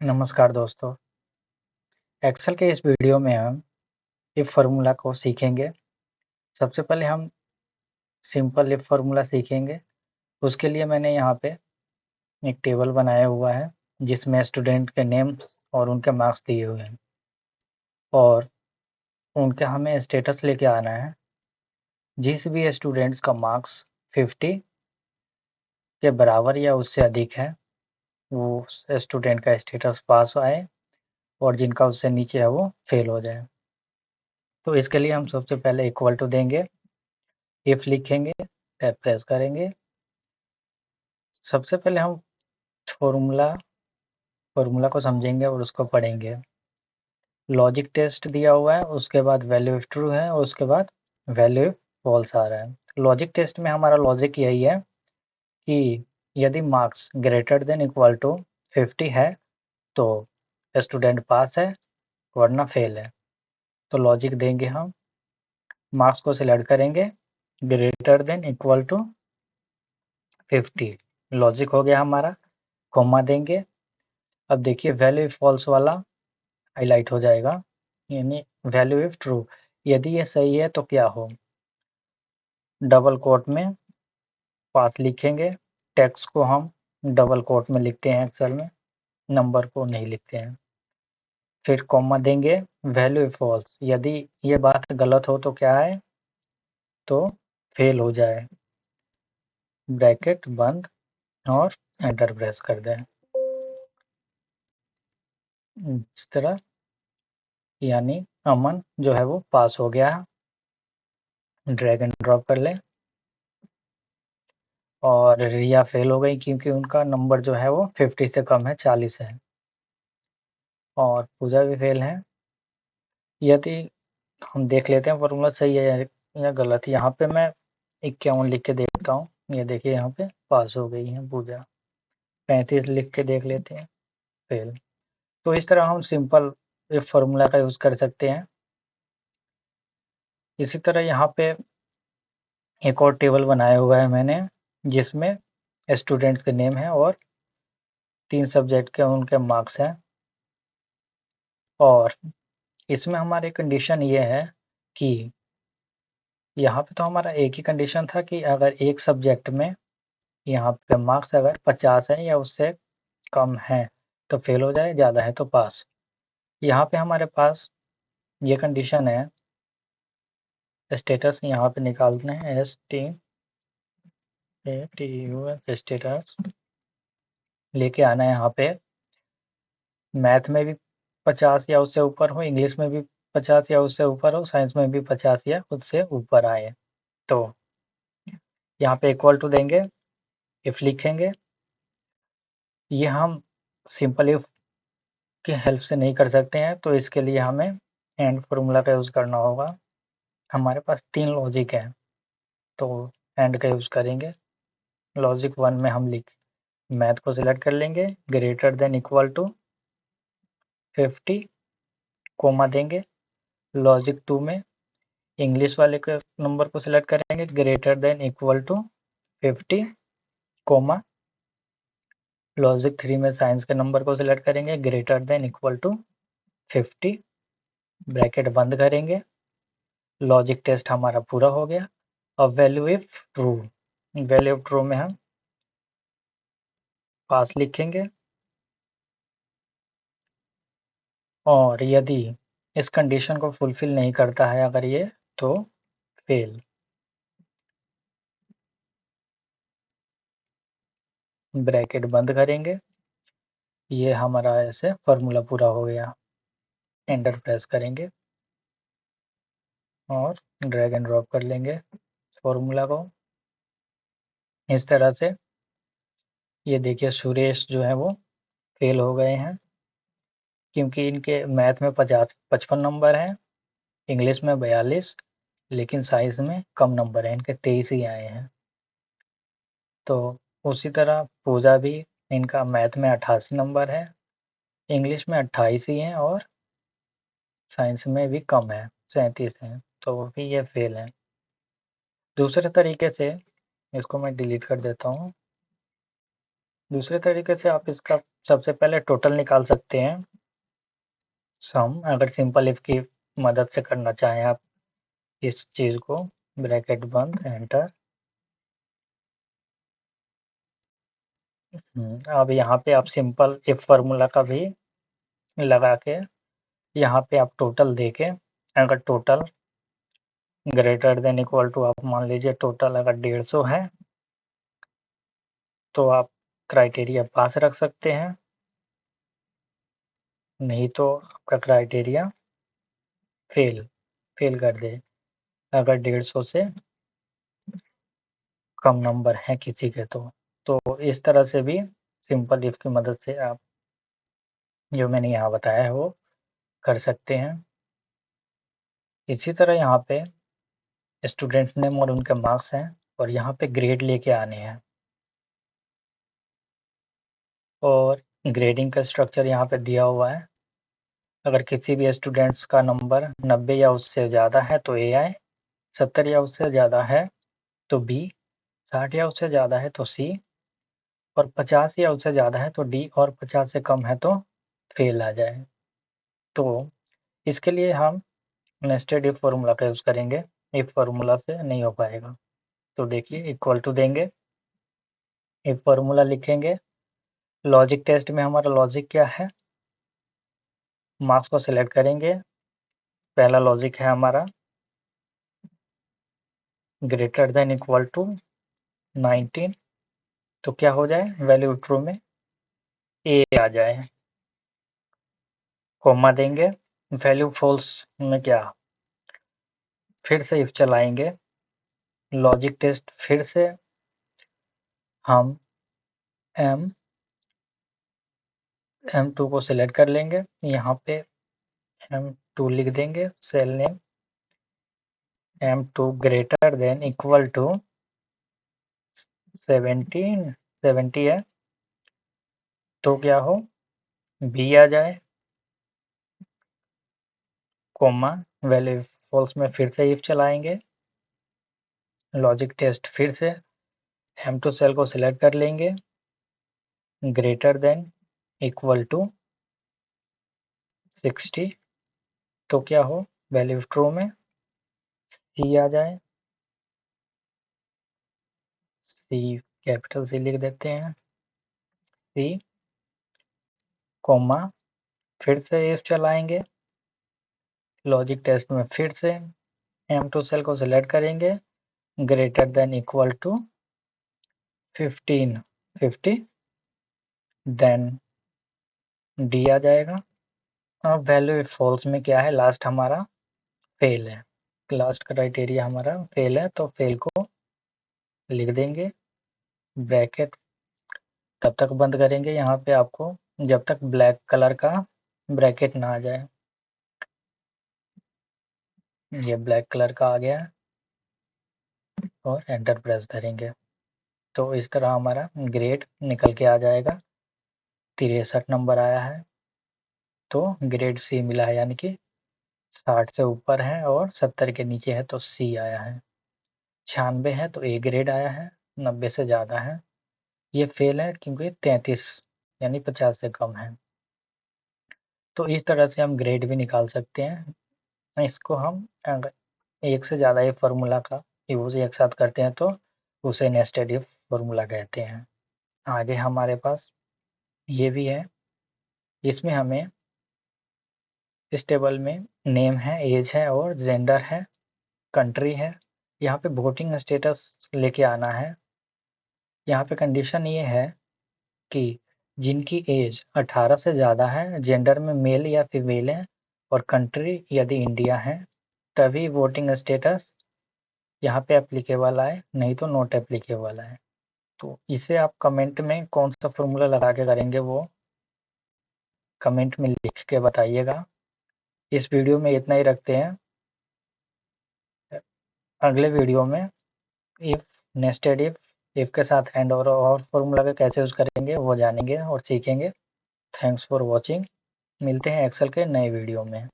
नमस्कार दोस्तों। एक्सेल के इस वीडियो में हम इफ फार्मूला को सीखेंगे। सबसे पहले हम सिंपल इफ फार्मूला सीखेंगे। उसके लिए मैंने यहाँ पे एक टेबल बनाया हुआ है जिसमें स्टूडेंट के नेम और उनके मार्क्स दिए हुए हैं और उनके हमें स्टेटस लेके आना है। जिस भी स्टूडेंट्स का मार्क्स 50 के बराबर या उससे अधिक है वो स्टूडेंट का स्टेटस पास आए और जिनका उससे नीचे है वो फेल हो जाए। तो इसके लिए हम सबसे पहले इक्वल टू देंगे, इफ लिखेंगे, टैब प्रेस करेंगे। सबसे पहले हम फॉर्मूला को समझेंगे और उसको पढ़ेंगे। लॉजिक टेस्ट दिया हुआ है, उसके बाद वैल्यू इफ ट्रू है और उसके बाद वैल्यू इफ फॉल्स आ रहा है। लॉजिक टेस्ट में हमारा लॉजिक यही है कि यदि marks greater than equal to 50 है तो स्टूडेंट पास है वरना फेल है। तो लॉजिक देंगे हम, मार्क्स को सिलेक्ट करेंगे, greater than equal to 50 logic हो गया हमारा, कॉमा देंगे। अब देखिए वैल्यू इफ फॉल्स वाला हाईलाइट हो जाएगा, यानी वैल्यू इफ ट्रू, यदि ये सही है तो क्या हो, डबल कोट में पास लिखेंगे। टेक्स्ट को हम डबल कोट में लिखते हैं एक्सेल में, नंबर को नहीं लिखते हैं। फिर कॉमा देंगे, वैल्यू इफ फॉल्स, यदि ये बात गलत हो तो क्या है, तो फेल हो जाए। ब्रैकेट बंद और एंटर प्रेस कर दें इस तरह, यानी अमन जो है वो पास हो गया। ड्रैग एंड ड्रॉप कर लें और रिया फेल हो गई क्योंकि उनका नंबर जो है वो 50 से कम है, 40 है। और पूजा भी फेल है। यदि हम देख लेते हैं फॉर्मूला सही है या गलत। यहाँ पे मैं 51 लिख के देखता हूँ, ये देखिए यहाँ पे पास हो गई है पूजा। 35 लिख के देख लेते हैं, फेल। तो इस तरह हम सिंपल इफ फार्मूला का यूज़ कर सकते हैं। इसी तरह यहाँ पे एक और टेबल बनाया हुआ है मैंने जिसमें स्टूडेंट्स के नेम है और 3 सब्जेक्ट के उनके मार्क्स हैं। और इसमें हमारी कंडीशन ये है कि यहाँ पे तो हमारा एक ही कंडीशन था कि अगर एक सब्जेक्ट में यहाँ पे मार्क्स अगर 50 है या उससे कम है तो फेल हो जाए, ज़्यादा है तो पास। यहाँ पे हमारे पास ये कंडीशन है, स्टेटस यहाँ पे निकालते हैं STATUS स्टेटस लेके आना है। यहाँ पे मैथ में भी 50 या उससे ऊपर हो, इंग्लिश में भी 50 या उससे ऊपर हो, साइंस में भी 50 या उससे ऊपर आए। तो यहाँ पे इक्वल टू देंगे, इफ लिखेंगे। ये हम सिंपल इफ की हेल्प से नहीं कर सकते हैं, तो इसके लिए हमें एंड फार्मूला का यूज़ करना होगा। हमारे पास 3 लॉजिक है तो एंड का यूज़ करेंगे। लॉजिक 1 में हम लिख मैथ को सिलेक्ट कर लेंगे, greater than equal to 50 comma देंगे। लॉजिक 2 में इंग्लिश वाले के नंबर को सिलेक्ट करेंगे, greater than equal to 50 comma. Logic 3 में साइंस के नंबर को सिलेक्ट करेंगे, greater than equal to 50 bracket बंद करेंगे। लॉजिक टेस्ट हमारा पूरा हो गया। अब value if true, value if true में हम पास लिखेंगे और यदि इस कंडीशन को फुलफिल नहीं करता है अगर ये, तो फेल। ब्रैकेट बंद करेंगे, ये हमारा ऐसे फार्मूला पूरा हो गया। एंटर प्रेस करेंगे और ड्रैग एंड ड्रॉप कर लेंगे फार्मूला को इस तरह से। ये देखिए सुरेश जो है वो फेल हो गए हैं क्योंकि इनके मैथ में 55 नंबर हैं, इंग्लिश में 42, लेकिन साइंस में कम नंबर है, इनके 23 ही आए हैं। तो उसी तरह पूजा भी, इनका मैथ में 88 नंबर है, इंग्लिश में 28 ही हैं और साइंस में भी कम है, 37 हैं, तो भी ये फेल हैं। दूसरे तरीके से इसको मैं डिलीट कर देता हूँ। दूसरे तरीके से आप इसका सबसे पहले टोटल निकाल सकते हैं, सम, अगर सिंपल इफ की मदद से करना चाहें आप इस चीज़ को, ब्रैकेट बंद, एंटर। अब यहाँ पे आप सिंपल इफ फार्मूला का भी लगा के यहाँ पे आप टोटल देके, अगर total greater than equal to, आप मान लीजिए टोटल अगर 150 है तो आप क्राइटेरिया पास रख सकते हैं, नहीं तो आपका क्राइटेरिया फेल कर दे अगर 150 से कम नंबर है किसी के। तो इस तरह से भी सिंपल इफ की मदद से आप जो मैंने यहाँ बताया है वो कर सकते हैं। इसी तरह यहाँ पे स्टूडेंट नेम और उनके मार्क्स हैं और यहाँ पे ग्रेड लेके आने हैं, और ग्रेडिंग का स्ट्रक्चर यहाँ पे दिया हुआ है। अगर किसी भी स्टूडेंट्स का नंबर 90 या उससे ज़्यादा है तो ए आए, 70 या उससे ज़्यादा है तो बी, 60 या उससे ज़्यादा है तो सी, और 50 या उससे ज़्यादा है तो डी, और 50 से कम है तो फेल आ जाए। तो इसके लिए हम नेस्टेड इफ फार्मूला का यूज़ करेंगे, इफ फार्मूला से नहीं हो पाएगा। तो देखिए इक्वल टू देंगे, इफ फार्मूला लिखेंगे, लॉजिक टेस्ट में हमारा लॉजिक क्या है, मार्क्स को सिलेक्ट करेंगे, पहला लॉजिक है हमारा ग्रेटर देन इक्वल टू 19, तो क्या हो जाए, वैल्यू ट्रू में ए आ जाए, कोमा देंगे, वैल्यू फॉल्स में क्या, फिर से इफ चलाएंगे, लॉजिक टेस्ट फिर से हम M2 को सिलेक्ट कर लेंगे, यहाँ पे M2 लिख देंगे, cell name M2 greater than equal to 70 है तो क्या हो, बी आ जाए, कोमा, वैल्यू फॉल्स में फिर से इफ चलाएंगे, लॉजिक टेस्ट फिर से M2 सेल को सिलेक्ट कर लेंगे, ग्रेटर देन इक्वल टू 60, तो क्या हो, वैल्यू ट्रू में सी आ जाए, सी, कैपिटल सी लिख देते हैं, सी, कोमा, फिर से इफ चलाएंगे, लॉजिक टेस्ट में फिर से M2 सेल को सिलेक्ट करेंगे, greater than equal to 50, then D आ जाएगा। अब वैल्यू फॉल्स में क्या है, लास्ट हमारा फेल है, लास्ट क्राइटेरिया हमारा फेल है, तो फेल को लिख देंगे, ब्रैकेट तब तक बंद करेंगे यहाँ पे आपको जब तक ब्लैक कलर का ब्रैकेट ना आ जाए, ये ब्लैक कलर का आ गया और एंटर प्रेस करेंगे, तो इस तरह हमारा ग्रेड निकल के आ जाएगा, 63 नंबर आया है तो ग्रेड सी मिला है, यानी कि 60 से ऊपर है और 70 के नीचे है तो सी आया है, 96 है तो ए ग्रेड आया है, 90 से ज़्यादा है ये फेल है क्योंकि 33 यानी 50 से कम है। तो इस तरह से हम ग्रेड भी निकाल सकते हैं। इसको हम अगर एक से ज़्यादा इफ फार्मूला का यूज़ एक साथ करते हैं तो उसे नेस्टेड इफ फार्मूला कहते हैं। आगे हमारे पास ये भी है, इसमें हमें इस टेबल में नेम है, एज है और जेंडर है, कंट्री है, यहाँ पे वोटिंग स्टेटस लेके आना है। यहाँ पे कंडीशन ये है कि जिनकी एज 18 से ज़्यादा है, जेंडर में मेल या फीमेल है और कंट्री यदि इंडिया है, तभी वोटिंग स्टेटस यहाँ पे एप्लीकेबल आए, नहीं तो नॉट एप्लीकेबल आए। तो इसे आप कमेंट में कौन सा फॉर्मूला लगा के करेंगे वो कमेंट में लिख के बताइएगा। इस वीडियो में इतना ही रखते हैं, अगले वीडियो में इफ, नेस्टेड इफ के साथ एंड और फॉर्मूला का कैसे यूज़ करेंगे वो जानेंगे और सीखेंगे। थैंक्स फॉर वॉचिंग, मिलते हैं एक्सेल के नए वीडियो में।